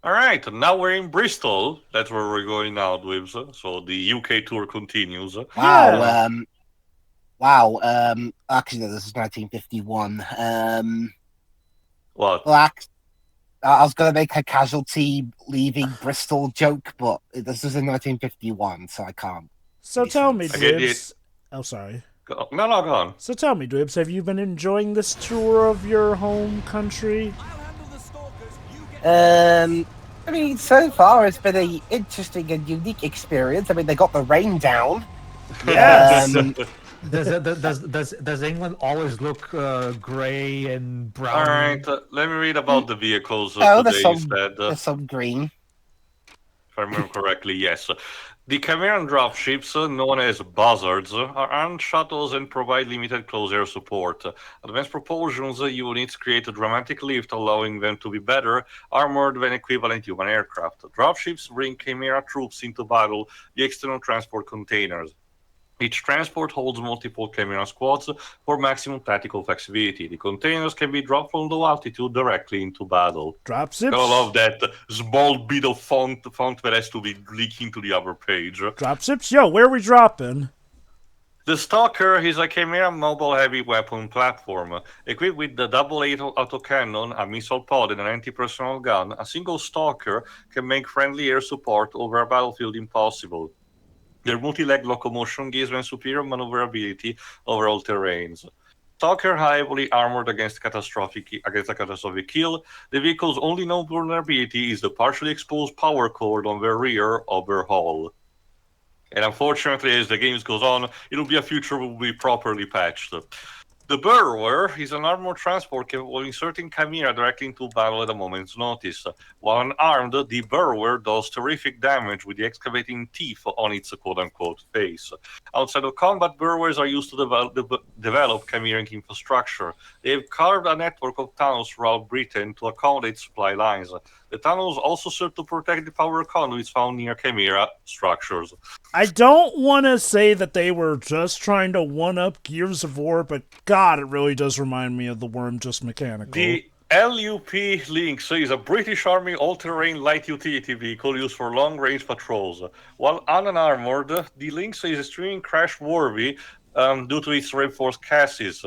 Alright, now we're in Bristol. That's where we're going out with. So the UK tour continues. Wow. Yeah. Wow. Actually, no, this is 1951. What? Well, I was going to make a casualty leaving Bristol joke, but this is in 1951, so I can't. So tell me, I get Dwibs. Oh, sorry. No, go on. So tell me, Dwibs, have you been enjoying this tour of your home country? I mean, so far it's been an interesting and unique experience. I mean, they got the rain down. Yes. Does England always look grey and brown? Alright, let me read about the vehicles Oh, today instead. there's some green. If I remember correctly, yes. The Chimera dropships, known as buzzards, are armed shuttles and provide limited close air support. Advanced propulsion's units create a dramatic lift, allowing them to be better armored than equivalent human aircraft. Dropships bring Chimera troops into battle via external transport containers. Each transport holds multiple Chimera squads for maximum tactical flexibility. The containers can be dropped from low altitude directly into battle. Dropships. Gotta love that small bit of font that has to be leaking to the other page. Dropships? Yo, where are we dropping? The Stalker is a Chimera mobile heavy weapon platform. Equipped with the double-8 autocannon, a missile pod, and an anti-personnel gun, a single Stalker can make friendly air support over a battlefield impossible. Their multi-leg locomotion gives them superior maneuverability over all terrains. Stalker heavily armored against a catastrophic kill. The vehicle's only known vulnerability is the partially exposed power cord on their rear overhaul. And unfortunately, as the game goes on, it'll be a future will be properly patched. The Burrower is an armored transport capable of inserting Chimera directly into battle at a moment's notice. While unarmed, the Burrower does terrific damage with the excavating teeth on its quote-unquote face. Outside of combat, Burrowers are used to develop Chimeric infrastructure. They have carved a network of tunnels throughout Britain to accommodate supply lines. The tunnels also serve to protect the power conduits found near Chimera structures. I don't want to say that they were just trying to one-up Gears of War, but God, it really does remind me of the Worm just mechanical. The LUP Lynx is a British Army all-terrain light utility vehicle used for long-range patrols. While unarmored, the Lynx is extremely crash-worthy due to its reinforced chassis.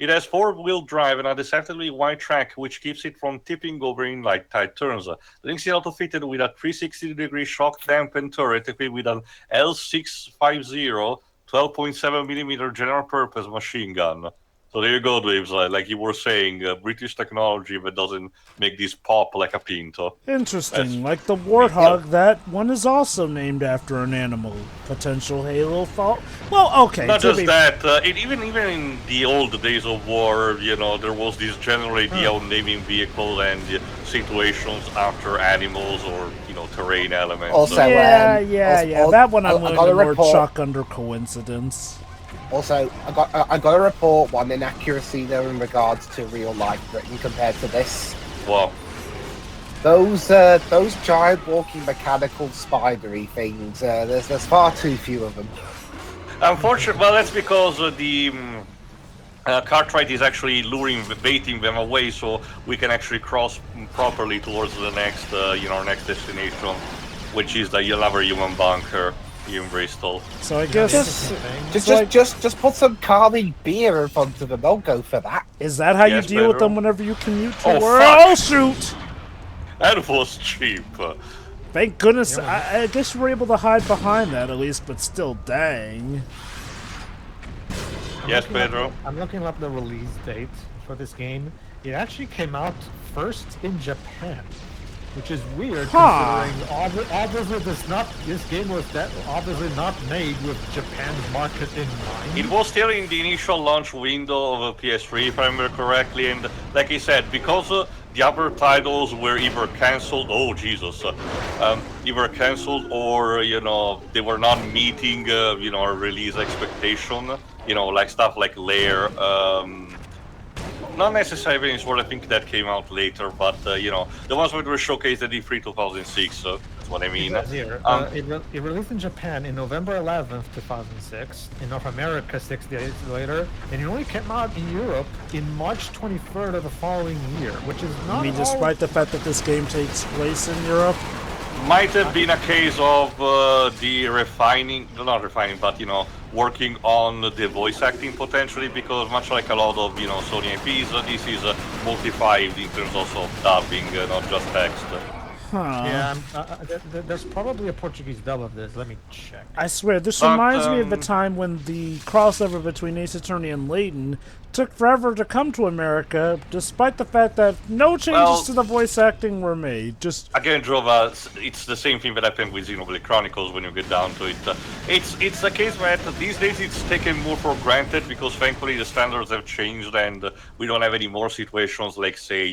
It has four-wheel drive and a deceptively wide track, which keeps it from tipping over in tight turns. The Lynx is outfitted with a 360-degree shock-dampened turret equipped with an L650 12.7mm general-purpose machine gun. So there you go, Dwaves. Like you were saying, British technology that doesn't make this pop like a pinto. Interesting. Like the Warthog, that one is also named after an animal. Potential Halo fault. Well, okay. Not just that. Even in the old days of war, there was this general idea of naming vehicles and situations after animals or terrain elements. Also, that one I'm willing to more chuck under coincidence. Also, I got to report one inaccuracy though in regards to real life Britain compared to this. Well, those giant walking mechanical spidery things. There's far too few of them. Unfortunately, well, that's because the Cartwright is actually baiting them away, so we can actually cross properly towards the next, our next destination, which is the Yellover Human Bunker in Bristol. So I guess just put some Carly beer in front of them. They'll go for that. Is that how you deal with them whenever you commute to work? Oh, shoot! That was cheap. Thank goodness. I guess you were able to hide behind that at least, but still, dang. Yes, Pedro? I'm looking up the release date for this game. It actually came out first in Japan, which is weird considering obviously this game was obviously not made with Japan's market in mind. It was still in the initial launch window of a PS3, if I remember correctly, and like I said, because the other titles were either cancelled, either cancelled or they were not meeting our release expectation. Like stuff like Lair. Not necessarily Venice World, I think that came out later, but the ones that were showcased at E3 2006. That's what I mean. It says here, it released in Japan in November 11th, 2006. In North America, 6 days later, and it only came out in Europe in March 23rd of the following year, which is not. I mean, despite the fact that this game takes place in Europe. Might have been a case of the not refining, but working on the voice acting potentially, because much like a lot of Sony IPs, this is multi-5 in terms also of dubbing, not just text. Huh. Yeah, there's probably a Portuguese dub of this. Let me check. I swear, this reminds me of the time when the crossover between Ace Attorney and Layton took forever to come to America, despite the fact that no changes to the voice acting were made. Just again, Drova, it's the same thing that happened with Xenoblade Chronicles when you get down to it. It's a case where these days it's taken more for granted because thankfully the standards have changed and we don't have any more situations like, say,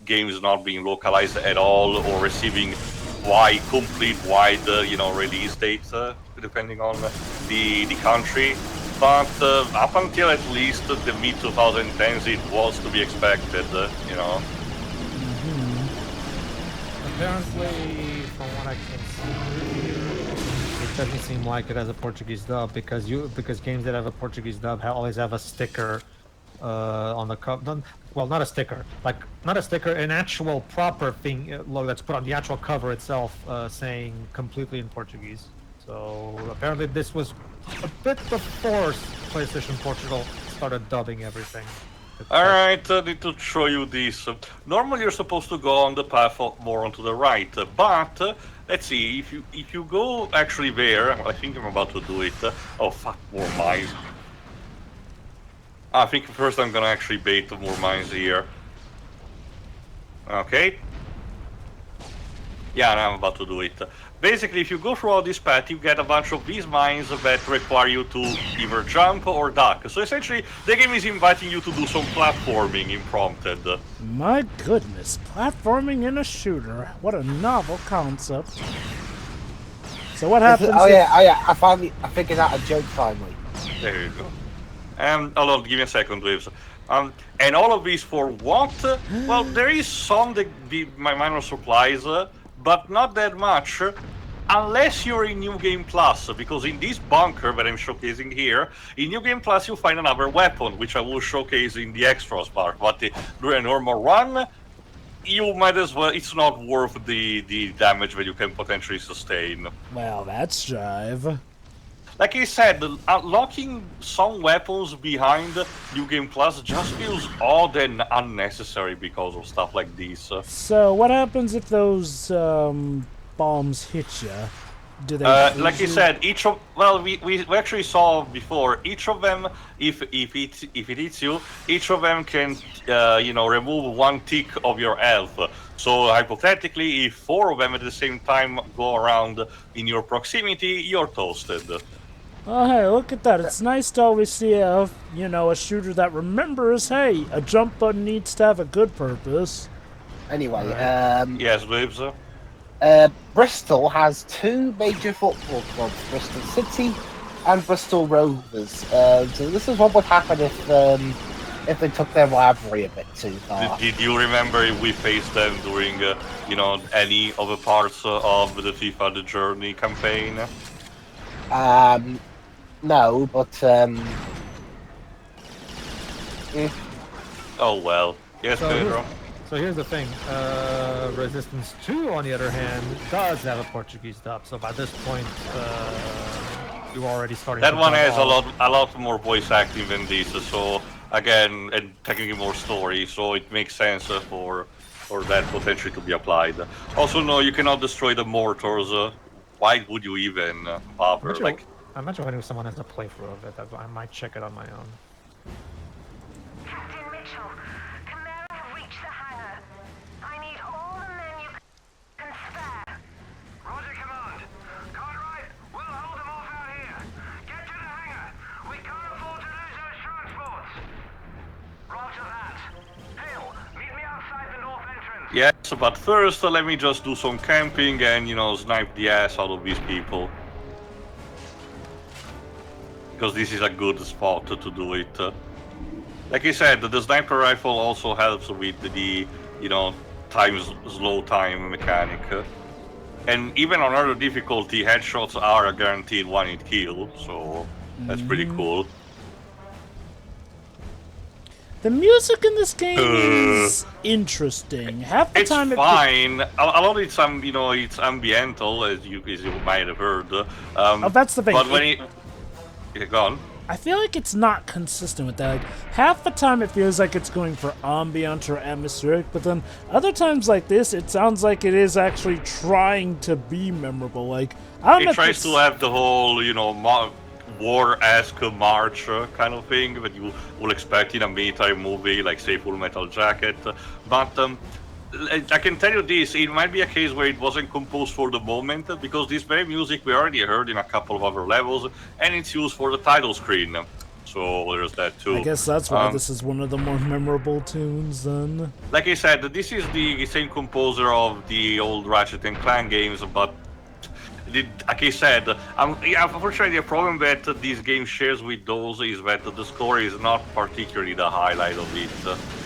games not being localized at all or receiving complete wide release dates depending on the country. But up until at least the mid 2010s, it was to be expected. Apparently, from what I can see, it doesn't seem like it has a Portuguese dub because games that have a Portuguese dub always have a sticker on the cover. Well, not a sticker, an actual proper thing that's put on the actual cover itself, saying completely in Portuguese. So apparently this was a bit before PlayStation Portugal started dubbing everything. Alright, I need to show you this. Normally you're supposed to go on the path more onto the right, but let's see, if you go actually there, I think I'm about to do it. Oh fuck, more mines. I think first I'm gonna actually bait more mines here. Okay. Yeah, now I'm about to do it. Basically, if you go through all this path, you get a bunch of these mines that require you to either jump or duck. So essentially, the game is inviting you to do some platforming imprompted. my goodness, platforming in a shooter. What a novel concept. So what happens? Oh yeah, I figured out a joke finally. There you go. Hold on, give me a second, Waves. And all of these for what? Well, there is some minor supplies, but not that much, unless you're in New Game Plus, because in this bunker that I'm showcasing here, in New Game Plus you'll find another weapon, which I will showcase in the extras part, but during a normal run, you might as well, it's not worth the damage that you can potentially sustain. Well, that's jive. Like I said, unlocking some weapons behind New Game Plus just feels odd and unnecessary because of stuff like this. So what happens if those bombs hit you? Do they? Like I said, we actually saw before. Each of them, if it hits you, each of them can remove 1 tick of your health. So hypothetically, if 4 of them at the same time go around in your proximity, you're toasted. Oh, hey, look at that. It's nice to always see a shooter that remembers, hey, a jump button needs to have a good purpose. Anyway, yes, Babes. Bristol has 2 major football clubs, Bristol City and Bristol Rovers. So this is what would happen if they took their rivalry a bit too far. Did you remember if we faced them during, any of the parts of the FIFA The Journey campaign? No, but Oh well. Yes, Pedro. So here's the thing. Resistance 2, on the other hand, does have a Portuguese dub. So by this point, you already starting. That one has a lot more voice acting than this. So again, and technically more story. So it makes sense for that potentially to be applied. Also, no, you cannot destroy the mortars. Why would you even bother? I'm not sure if someone has a playthrough of it. I might check it on my own. Captain Mitchell, Chimera have reached the hangar. I need all the men you can spare. Roger, Command. Cartwright, we'll hold them off out here. Get to the hangar. We can't afford to lose those transports. Roger that. Hale, meet me outside the north entrance. Yes, but first let me just do some camping and snipe the ass out of these people. Because this is a good spot to do it. Like I said, the sniper rifle also helps with the slow time mechanic. And even on harder difficulty, headshots are a guaranteed one-hit kill, so that's pretty cool. The music in this game is interesting. Half the It's time fine. A lot of it's it's ambiental, as you might have heard. Oh, that's the thing. But when yeah, go on. I feel like it's not consistent with that. Like, half the time it feels like it's going for ambient or atmospheric, but then other times like this, it sounds like it is actually trying to be memorable. Like, I don't know. It tries to have the whole, war-esque march kind of thing that you will expect in a military movie, like say Full Metal Jacket. But I can tell you this: it might be a case where it wasn't composed for the moment, because this very music we already heard in a couple of other levels, and it's used for the title screen. So there's that too. I guess that's why this is one of the more memorable tunes, then. Like I said, this is the same composer of the old Ratchet and Clank games, but like I said, unfortunately the problem that this game shares with those is that the score is not particularly the highlight of it.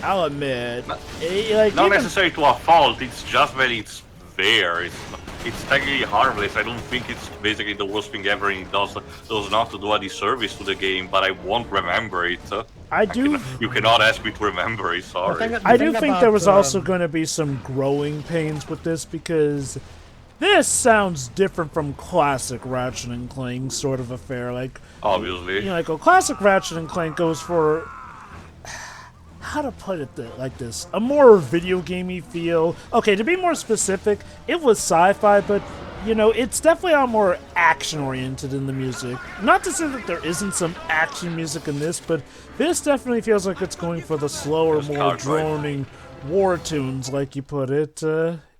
I'll admit. Not necessarily to a fault, it's just that it's there. It's technically harmless. I don't think it's basically the worst thing ever, and it does not do a disservice to the game, but I won't remember it. You cannot ask me to remember it, sorry. I do think there was also going to be some growing pains with this, because this sounds different from classic Ratchet and Clank sort of affair. Like, obviously, like a classic Ratchet and Clank goes for, how to put it like this, a more video gamey feel. Okay, to be more specific, it was sci-fi, but it's definitely a lot more action oriented in the music. Not to say that there isn't some action music in this, but this definitely feels like it's going for the slower, more droning war tunes, like you put it,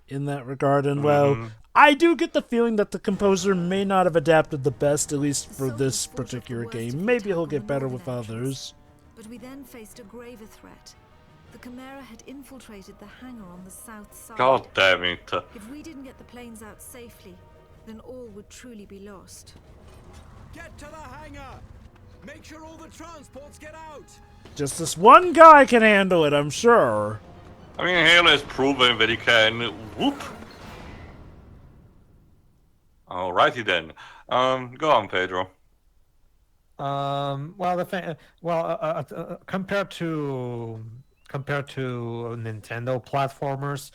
in that regard. And well, I do get the feeling that the composer may not have adapted the best, at least for this particular game. Maybe he'll get better with others. But we then faced a graver threat. The Chimera had infiltrated the hangar on the south side. God damn it. If we didn't get the planes out safely, then all would truly be lost. Get to the hangar! Make sure all the transports get out! Just this one guy can handle it, I'm sure. I mean, Hale has proven that he can. Whoop. Alrighty then. Go on, Pedro. Compared to Nintendo platformers,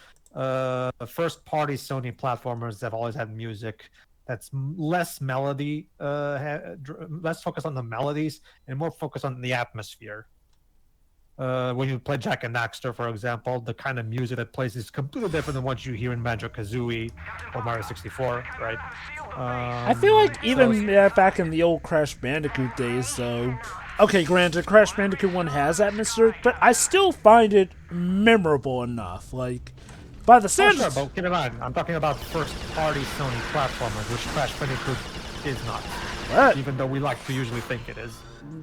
first-party Sony platformers have always had music that's less melody, less focused on the melodies, and more focused on the atmosphere. When you play Jak and Daxter, for example, the kind of music that plays is completely different than what you hear in Banjo-Kazooie or Mario 64, right? I feel like even back in the old Crash Bandicoot days, though. Okay, granted, Crash Bandicoot 1 has atmosphere, but I still find it memorable enough. Like, by the standards. Sure, but keep in mind, I'm talking about first-party Sony platformers, which Crash Bandicoot is not. What? Even though we like to usually think it is.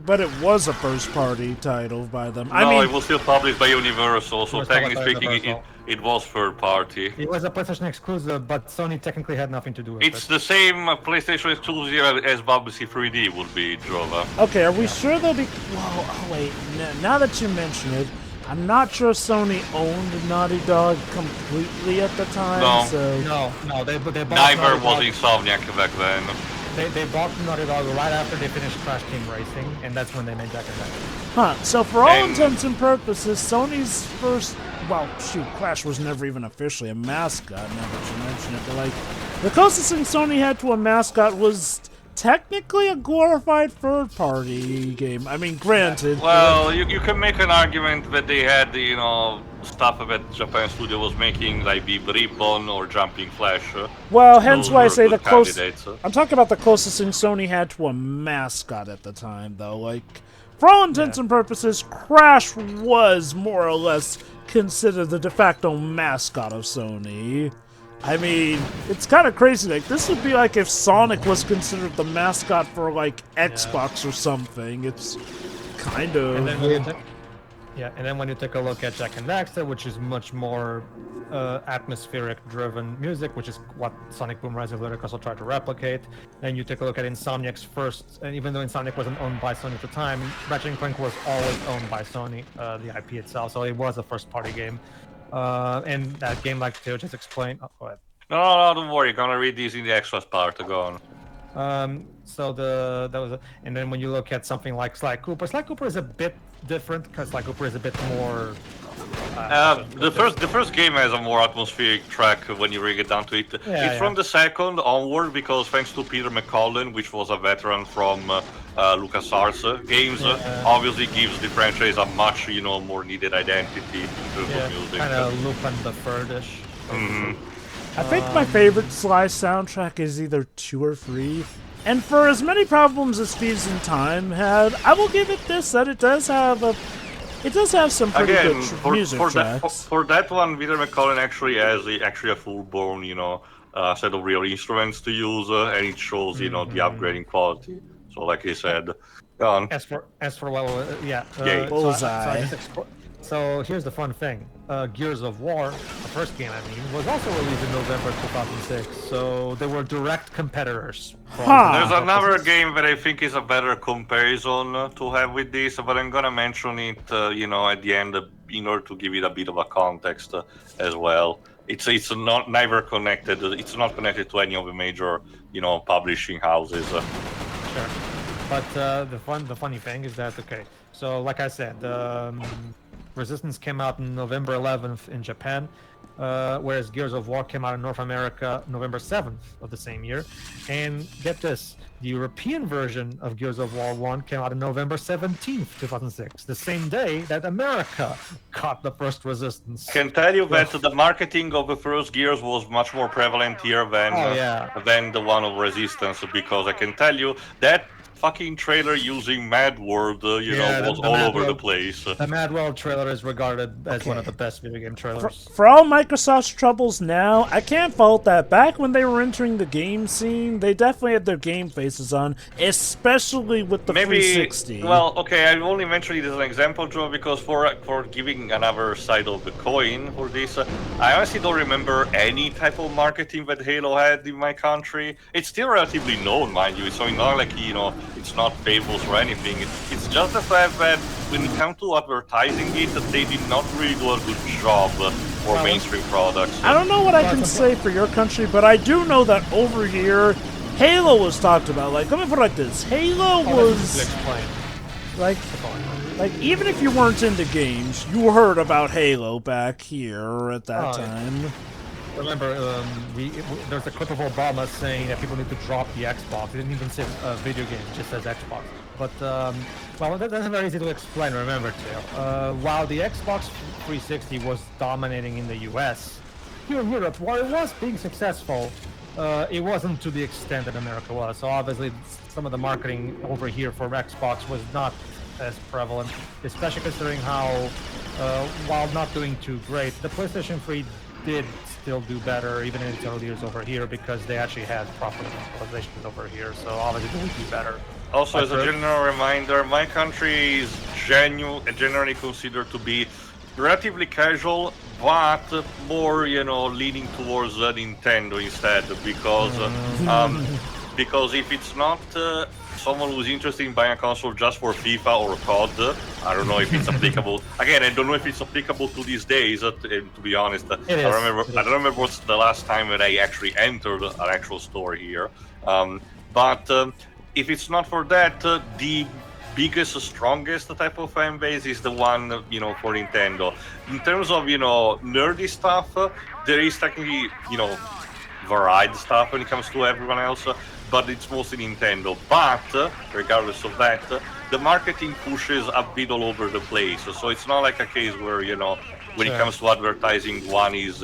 But it was a first-party title by them. I mean, it was still published by Universal, so technically speaking, it was third-party. It was a PlayStation exclusive, but Sony technically had nothing to do with it. It's the same PlayStation exclusive as Bubsy 3D would be, Jova. Okay, are we sure they'll be... Well, oh wait, now that you mention it, I'm not sure Sony owned Naughty Dog completely at the time, No, they bought Neither was Insomniac back then. They bought Naughty Dog right after they finished Crash Team Racing, and that's when they made Jak and Daxter. Huh, so for all intents and purposes, Sony's first... Well, shoot, Crash was never even officially a mascot, now that you mention it, but like, the closest thing Sony had to a mascot was technically a glorified third-party game. I mean, granted... Well, you can make an argument that they had, stuff that Japan Studio was making, like the Ribbon or Jumping Flash. Well, hence why I say the closest... I'm talking about the closest thing Sony had to a mascot at the time, though. Like, for all intents and purposes, Crash was more or less considered the de facto mascot of Sony. I mean, it's kind of crazy. Like, this would be like if Sonic was considered the mascot for, like, Xbox or something. It's kind of... And then when you take a look at Jak and Daxter, which is much more atmospheric-driven music, which is what Sonic Boom Rise of Ludicrous will try to replicate. Then you take a look at Insomniac's first, and even though Insomniac wasn't owned by Sony at the time, Ratchet & Clank was always owned by Sony, the IP itself, so it was a first-party game. And that game, like Theo just explained... Oh, go ahead. No, don't worry. Gonna read these in the extras part. Go on. So that was, and then when you look at something like Sly Cooper is a bit different because Sly Cooper is a bit more. The first game has a more atmospheric track when you bring it down to it. It's from the second onward because thanks to Peter McCollum, which was a veteran from LucasArts games, obviously gives the franchise a much more needed identity in terms of music. Kind of Lupin the Third-ish. I think my favorite Sly soundtrack is either 2 or 3. And for as many problems as Thieves in Time had, I will give it this, that it does have some pretty good music tracks. For that one, Peter McCollum actually has a full-blown, set of real instruments to use, and it shows, the upgrading quality. So, like I said, go on. As for Bullseye. So here's the fun thing. Gears of War, the first game was also released in November 2006, so they were direct competitors. There's another game that I think is a better comparison to have with this, but I'm gonna mention it, at the end in order to give it a bit of a context as well. It's not neither connected. It's not connected to any of the major, publishing houses. Sure, but the funny thing is that so like I said, Resistance came out on November 11th in Japan, whereas Gears of War came out in North America November 7th of the same year. And get this, the European version of Gears of War 1 came out on November 17th, 2006, the same day that America got the first Resistance. Can tell you that the marketing of the first Gears was much more prevalent here than the one of Resistance, because I can tell you that fucking trailer using Mad World, was all over the place. The Mad World trailer is regarded as one of the best video game trailers. For all Microsoft's troubles now, I can't fault that. Back when they were entering the game scene, they definitely had their game faces on, especially with the 360. Well, okay, I only mentioned it as an example, Joe, because for giving another side of the coin for this, I honestly don't remember any type of marketing that Halo had in my country. It's still relatively known, mind you, so it's not like, it's not famous or anything. It's just the fact that when it comes to advertising it, they did not really do a good job for mainstream products. I don't know what I can say for your country, but I do know that over here, Halo was talked about. Like, let me put it like this: Halo was like even if you weren't into games, you heard about Halo back here at that time. Remember, there's a clip of Obama saying that people need to drop the Xbox. He didn't even say video game, it just says Xbox. But, that's very easy to explain, remember, too. While the Xbox 360 was dominating in the US, here in Europe, while it was being successful, it wasn't to the extent that America was. So obviously, some of the marketing over here for Xbox was not as prevalent, especially considering how, while not doing too great, the PlayStation 3 did still do better even in its early years over here because they actually had proper localizations over here, so obviously they would do better. Also, as a general reminder, my country is generally considered to be relatively casual, but more, leaning towards Nintendo instead, because if it's not someone who's interested in buying a console just for FIFA or COD, I don't know if it's applicable. Again, I don't know if it's applicable to these days, to be honest. I don't remember what's the last time that I actually entered an actual store here. But if it's not for that, the biggest, strongest type of fan base is the one, for Nintendo. In terms of, nerdy stuff, there is technically, varied stuff when it comes to everyone else, but it's mostly Nintendo. But regardless of that, the marketing pushes a bit all over the place. So it's not like a case where, when it comes to advertising, one is,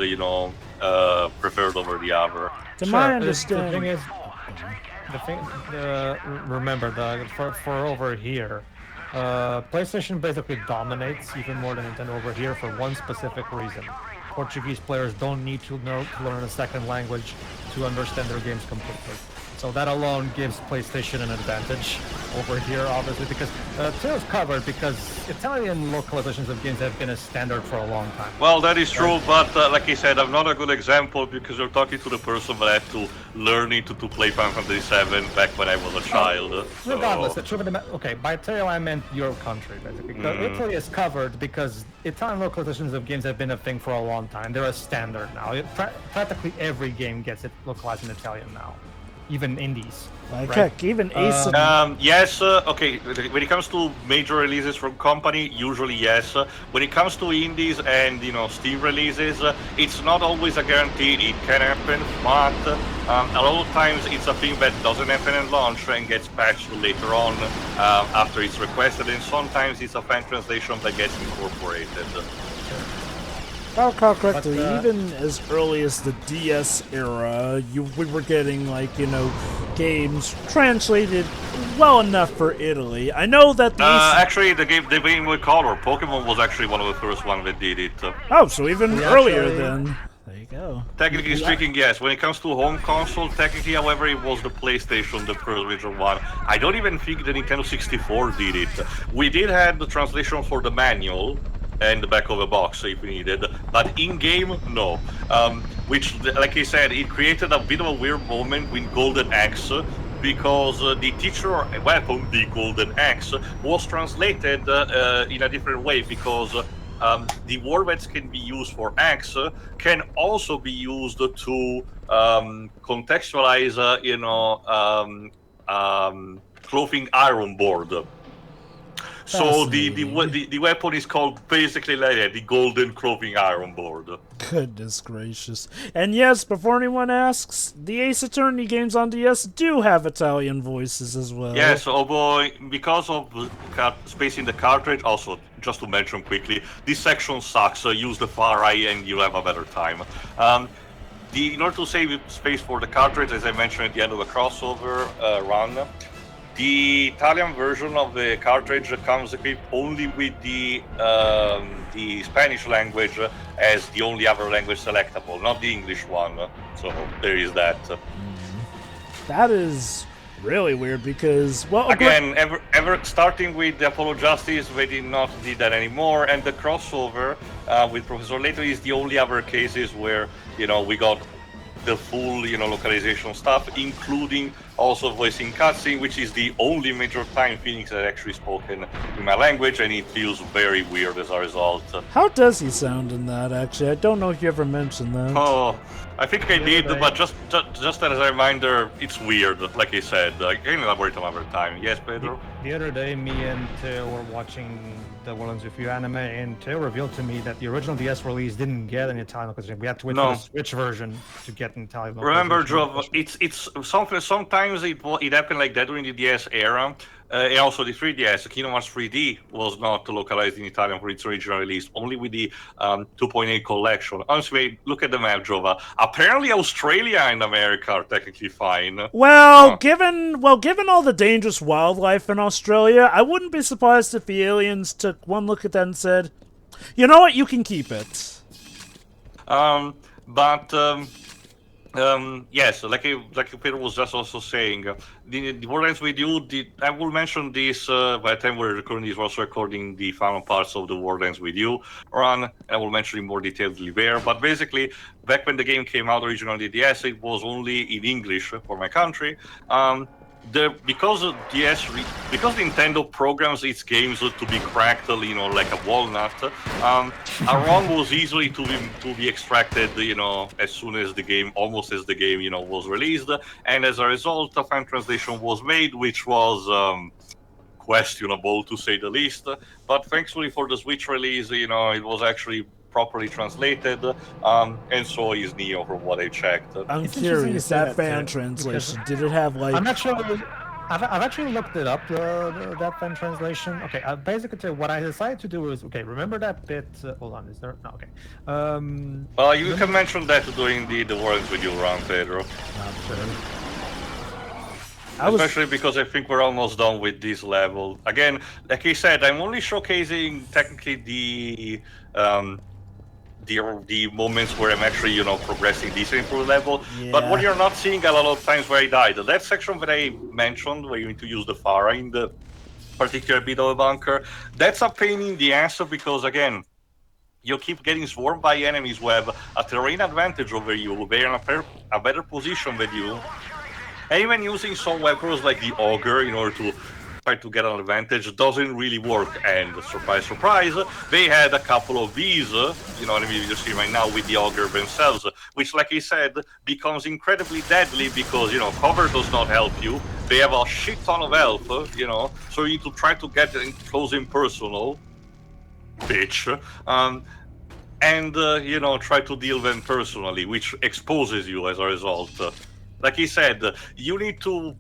preferred over the other. To my understanding, remember, for over here, PlayStation basically dominates even more than Nintendo over here for one specific reason. Portuguese players don't need to learn a second language to understand their games completely. So that alone gives PlayStation an advantage over here, obviously, because Tails covered because Italian localizations of games have been a standard for a long time. Well, that is true, but like I said, I'm not a good example because you're talking to the person that had to learn to play Final Fantasy VII back when I was a child. Regardless, okay, by tail I meant your country, basically. Italy is covered because Italian localizations of games have been a thing for a long time. They're a standard now. Practically every game gets it localized in Italian now. Even indies. Like right? heck, even Ace. Yes, okay. When it comes to major releases from company, usually yes. When it comes to indies and Steam releases, it's not always a guarantee. It can happen, but a lot of times it's a thing that doesn't happen at launch and gets patched later on after it's requested, and sometimes it's a fan translation that gets incorporated. If I recall correctly, even as early as the DS era, we were getting games translated well enough for Italy. I know that actually the game with color, Pokemon was actually one of the first ones that did it. Oh, so even earlier then. There you go. Technically speaking, yes. When it comes to home console, technically, however, it was the PlayStation, the original one. I don't even think the Nintendo 64 did it. We did have the translation for the manual and the back of the box if we needed, but in-game, no. Which, like I said, it created a bit of a weird moment with Golden Axe, because the teacher weapon, the Golden Axe, was translated in a different way, because the word that can be used for axe can also be used to contextualize, clothing iron board. So the weapon is called basically like that, the golden clothing iron board. Goodness gracious. And yes, before anyone asks, the Ace Attorney games on DS do have Italian voices as well. Yes, although because of space in the cartridge, also, just to mention quickly, this section sucks, so use the far right and you'll have a better time. In order to save space for the cartridge, as I mentioned at the end of the crossover run, the Italian version of the cartridge comes equipped only with the Spanish language as the only other language selectable, not the English one. So there is that. That is really weird because, well, again, ever starting with the Apollo Justice, they did not do that anymore, and the crossover with Professor Layton is the only other cases where we got the full localization stuff, including also voicing cutscene, which is the only major time Phoenix has actually spoken in my language, and it feels very weird as a result. How does he sound in that, actually? I don't know if you ever mentioned that. Oh, I think I did, but just as a reminder, it's weird, like I said. I can elaborate another time. Yes, Pedro? The other day, me and Teo were watching the Worlds with You anime, and Teo revealed to me that the original DS release didn't get an Italian localization. We had to wait for the Switch version to get an Italian localization. Remember, Joe, it's something. Sometimes it happened like that during the DS era. And also the 3DS, Kingdom Hearts 3D was not localized in Italian for its original release, only with the 2.8 collection. Honestly, look at the map, Jova. Apparently Australia and America are technically fine. Well, given all the dangerous wildlife in Australia, I wouldn't be surprised if the aliens took one look at that and said, you know what, you can keep it. Yes, like Peter was just also saying, the Borderlands with You, I will mention this by the time we're recording this, we're also recording the final parts of the Borderlands with You run, and I will mention in more detail there. But basically, back when the game came out originally, DS, it was only in English for my country. Because Nintendo programs its games to be cracked, like a walnut, a ROM was easily to be extracted, as soon as the game, almost as the game, was released, and as a result, a fan translation was made, which was questionable to say the least. But thankfully for the Switch release, it was actually properly translated, and so is Neo from what I checked. I'm curious, that fan translation, did it have like... I'm not sure. I've actually looked it up, that fan translation. Okay, basically what I decided to do is, okay, remember that bit, hold on, is there, no, okay. Well, you can mention that during the Worlds with You run, Pedro. Especially because I think we're almost done with this level. Again, like I said, I'm only showcasing technically the the moments where I'm actually, you know, progressing decently through the level. But what Yeah. you're not seeing a lot of times where I died, that section that I mentioned, where you need to use the Farah in the particular bit of a bunker, that's a pain in the ass because, again, you keep getting swarmed by enemies who have a terrain advantage over you, they're in a better position than you, and even using some weapons like the Auger in order to try to get an advantage doesn't really work. And surprise, surprise, they had a couple of these, you know what I mean, you see right now with the Auger themselves, which, like I said, becomes incredibly deadly because, you know, cover does not help you. They have a shit ton of health, you know, so you need to try to get close and personal, bitch. And you know, try to deal them personally, which exposes you as a result. Like he said, you need to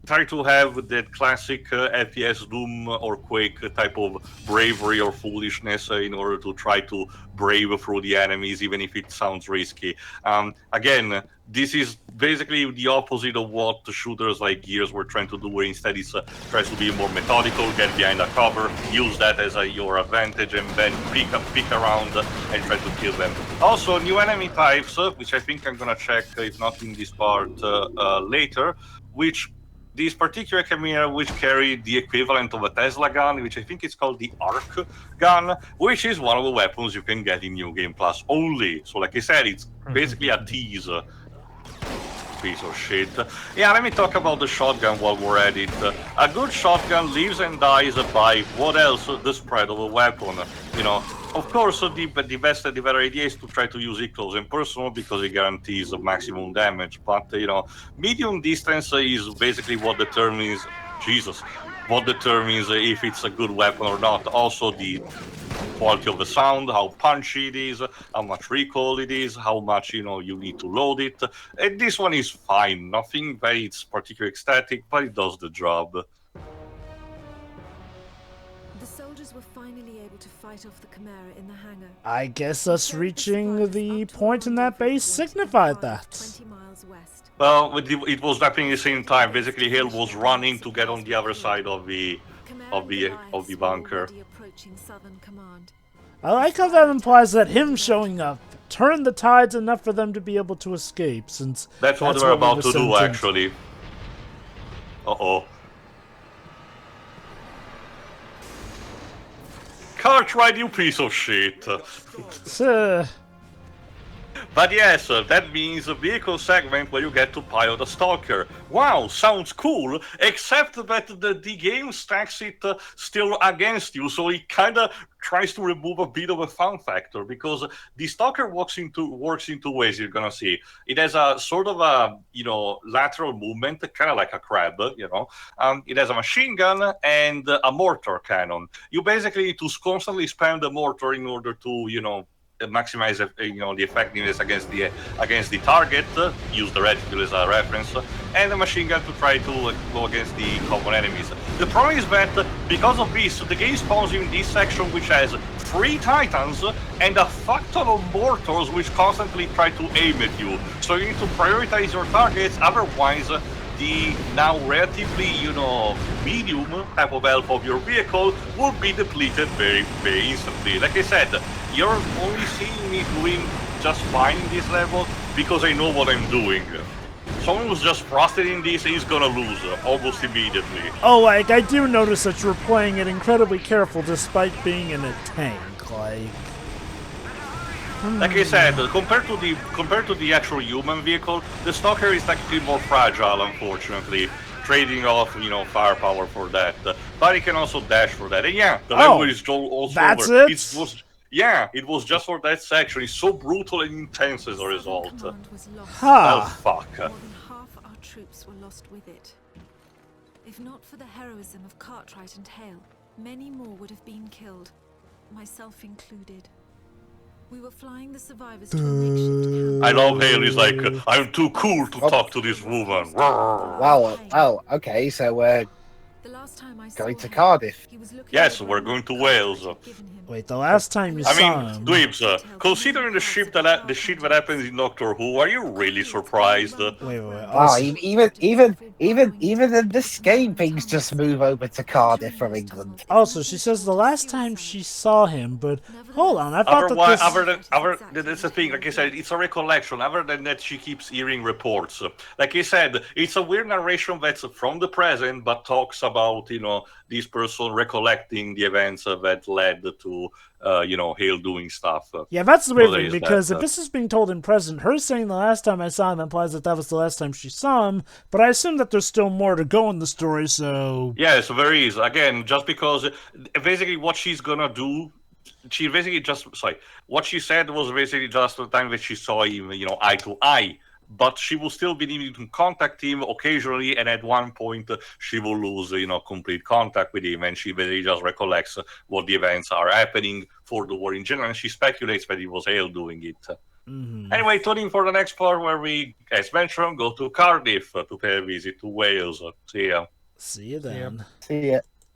try to have that classic FPS Doom or Quake type of bravery or foolishness in order to try to brave through the enemies, even if it sounds risky. Again, this is basically the opposite of what the shooters like Gears were trying to do, where instead it tries to be more methodical, get behind a cover, use that as your advantage, and then pick around and try to kill them. Also, new enemy types, which I think I'm gonna check, if not in this part, later, which these particular Chimera, which carry the equivalent of a Tesla gun, which I think is called the Arc gun, which is one of the weapons you can get in New Game Plus only. So like I said, it's basically a tease. Piece of shit. Yeah, let me talk about the shotgun while we're at it. A good shotgun lives and dies by what else? The spread of a weapon. You know, of course, the best and the better idea is to try to use it close and personal because it guarantees maximum damage. But you know, medium distance is basically what determines what determines if it's a good weapon or not. Also, the quality of the sound, how punchy it is, how much recoil it is, how much, you know, you need to load it. And this one is fine. Nothing very particularly ecstatic, but it does the job. The soldiers were finally able to fight off the Chimera in the hangar. I guess us reaching the point in that base signified that. 20 miles west. Well, it was happening at the same time. Basically, Hale was running to get on the other side of the bunker. I like how that implies that him showing up turned the tides enough for them to be able to escape, since that's what they're about to do, sent. actually. Uh-oh. Cartwright, you piece of shit. But yes, that means a vehicle segment where you get to pilot a stalker. Wow, sounds cool, except that the game stacks it still against you, so it kind of tries to remove a bit of a fun factor, because the stalker works in two ways, you're gonna see. It has a sort of a, you know, lateral movement, kind of like a crab, you know. It has a machine gun and a mortar cannon. You basically need to constantly spam the mortar in order to, you know, maximize, you know, the effectiveness against the target. Use the reticule as a reference, and the machine gun to try to go against the common enemies. The problem is that because of this, the game spawns you in this section which has 3 titans and a fuck ton of mortars which constantly try to aim at you. So you need to prioritize your targets, otherwise the now relatively, you know, medium type of health of your vehicle will be depleted very, very instantly. Like I said, you're only seeing me doing just fine in this level because I know what I'm doing. Someone who's just frosted in this is gonna lose almost immediately. Oh, like, I do notice that you're playing it incredibly careful despite being in a tank, like... Like I said, compared to the actual human vehicle, the stalker is technically more fragile, unfortunately, trading off, you know, firepower for that. But it can also dash for that. And yeah, the level is also that's over. it? It was just for that section. It's so brutal and intense as a result. Huh. Oh, fuck. More than half our troops were lost with it. If not for the heroism of Cartwright and Hale, many more would have been killed, myself included. We were flying the survivors to a makeshift camp. I love Hale. He's like, I'm too cool to talk to this woman. Well, okay, so last time I saw Going to him, Cardiff. he was looking Yes, over we're a going map to Cartwright Wales. had given him. Wait, the last time you I saw mean, him... Dweebs, considering the ship that the shit that happens in Doctor Who, are you really surprised? Wait. Wow, Also, even in this game, things just move over to Cardiff from England. also, she says the last time she saw him, but hold on, I thought that this... That's the thing. Like I said, it's a recollection. Other than that, she keeps hearing reports. Like I said, it's a weird narration that's from the present, but talks about this person recollecting the events that led to Hale doing stuff. Yeah, that's the weird there thing, is because that, if this is being told in present, her saying the last time I saw him implies that that was the last time she saw him, but I assume that there's still more to go in the story, so... Yes, there is. Again, just because basically what she's gonna do, she basically just, what she said was basically just the time that she saw him, eye to eye. But she will still be needing to contact him occasionally, and at one point she will lose, complete contact with him, and she basically just recollects what the events are happening for the war in general, and she speculates that it was Hale doing it. Anyway, tuning for the next part where we, as mentioned, go to Cardiff to pay a visit to Wales. See ya. See you then. See ya.